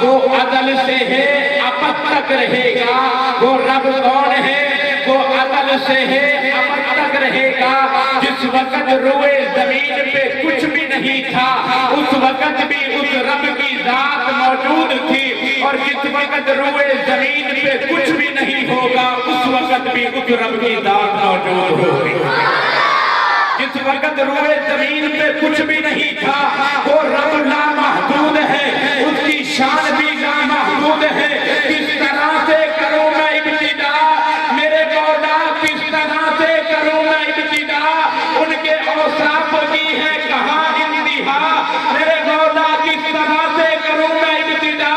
وہ عدل سے ہے ابد تک رہے گا. وہ رب کون ہے؟ وہ عدل سے ہے ابد تک رہے گا. جس وقت روئے زمین پہ کچھ بھی نہیں تھا اس وقت بھی اس رب کی ذات موجود تھی، اور جس وقت روئے زمین پہ کچھ بھی نہیں ہوگا اس وقت بھی اس رب کی ذات موجود ہوگی. جس وقت روئے زمین پہ کچھ بھی نہیں تھا وہ رب لامحدود ہے، اس کی شان بھی لامحدود ہے. کس طرح سے کروں میں ابتدا میرے مولا، کس طرح سے کروں میں ابتدا، ان کے اوصاف کی ہے کہاں انتہا. میرے مولا کس طرح سے کروں میں ابتدا،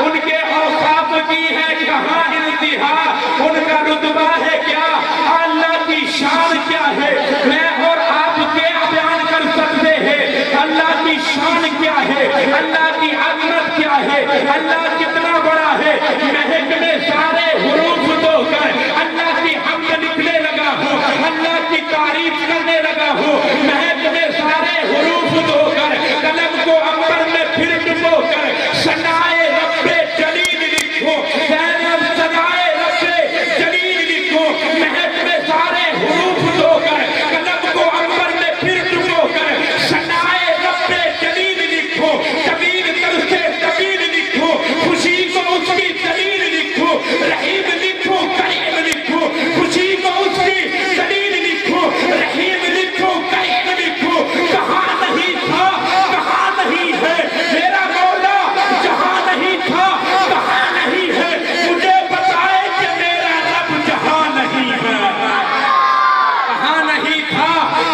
ان کے اوصاف کی ہے کہاں انتہا. ان کا رتبہ ہے کیا، اللہ کی شان کیا ہے، میں اور آپ کیا بیان کر سکتے ہیں. اللہ کی شان کیا ہے، اللہ کی عظمت کیا ہے، اللہ کتنا بڑا ہے. مہک میں سارے حروف دھو کر اللہ کی حمد لکھنے لگا ہوں، اللہ کی تعریف کرنے لگا ہوں. مہک میں سارے حروف دھو کر قلم کو عنبر میں پھر ڈبو کر ثنائے رب جلیل لکھوں، ثنائے رب جلیل لکھوں. مہک میں سارے حروف دھو کر قلم کو عنبر میں پھر ڈبو کر ثنائے رب جلیل لکھوں. طویل تر سے طویل لکھوں، خوشی کو اس کی دلیل لکھوں. رحیم لکھوں، کریم لکھوں، خوشی کو اس کی دلیل لکھوں. رحیم لکھوں، کریم لکھوں. کہاں نہیں تھا کہاں نہیں ہے میرا مولا، جہاں نہیں تھا کہاں نہیں ہے. مجھے بتائے کہ میرا رب جہاں نہیں ہے. کہاں نہیں تھا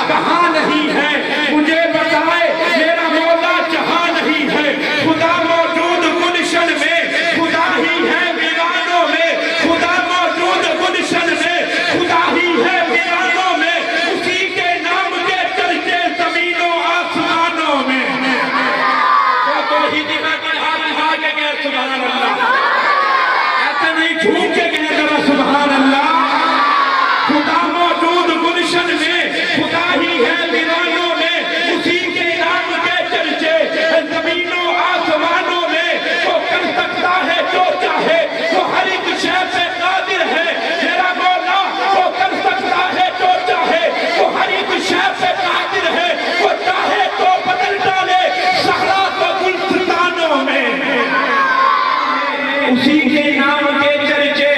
کہاں نہیں ہے، مجھے بتائے میرا مولا جہاں نہیں ہے. خدا موجود گلشن میں، خدا ہی ہے ویرانوں میں. خدا موجود گلشن میں، خدا ہی ہے ویرانوں میں. اسی کے نام کے چرچے زمینوں آسمانوں میں. تو ہی دماغ ہاتھ کے گئے سبحان اللہ، ایسا نہیں جھوم کے گئے ذرا سبحان اللہ. خدا موجود گلشن میں، خدا ہی ہے ویرانوں میں. اسی کے نام کے چرچے زمینوں آسمانوں میں. وہ کر سکتا ہے جو چاہے، وہ ہر ایک شے پہ قادر ہے. میرا مولا وہ کر سکتا ہے جو چاہے، وہ ہر ایک شے پہ قادر ہے. وہ چاہے تو بدل ڈالے صحرا کو گلستانوں میں. اسی کے نام کے چرچے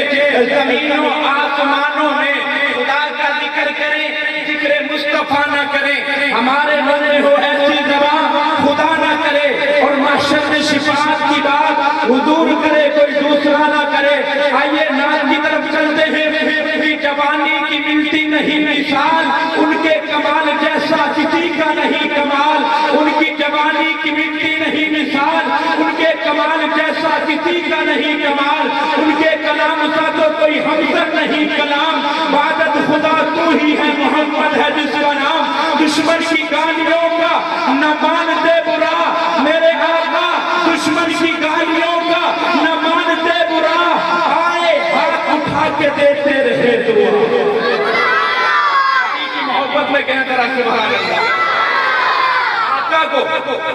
زمینوں آسمانوں میں. خدا کا ذکر کریں، ذکر مصطفیٰ نہ کریں. ہمارے بندے ہو ایسی زبان خدا نہ کرے، اور محشر میں شفاعت کی بات حضور کرے، کوئی دوسرا نہ کرے. آئیے نام کی طرف چلتے ہیں. جوانی کی ملتی نہیں مثال، ان کے کمال جیسا کسی کا نہیں کمال. ان کی جوانی کی ملتی نہیں مثال، ان کے کمال جیسا کسی کا نہیں کمال. ان کے کلام سا تو کوئی ہمسر نہیں کلام. عبادت خدا تو ہی ہے، محمد ہے جس کا نام. دشمن کی گالیوں کا نہ مانتے برا میرے آقا، دشمن کی گالیوں کا نہ مانتے برا. آئے ہاتھ اٹھا کے دیتے رہے دعا. محبت میں کہہ کر سبحان اللہ. آقا کو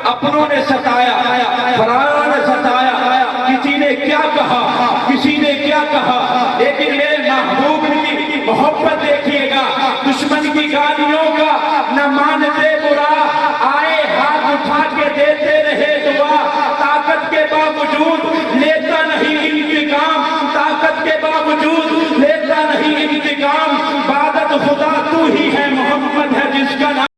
اپنوں نے ستایا، فرعون نے ستایا. کسی نے کیا کہا، کسی نے کیا کہا، لیکن میرے محبوب کی محبت دیکھیے گا.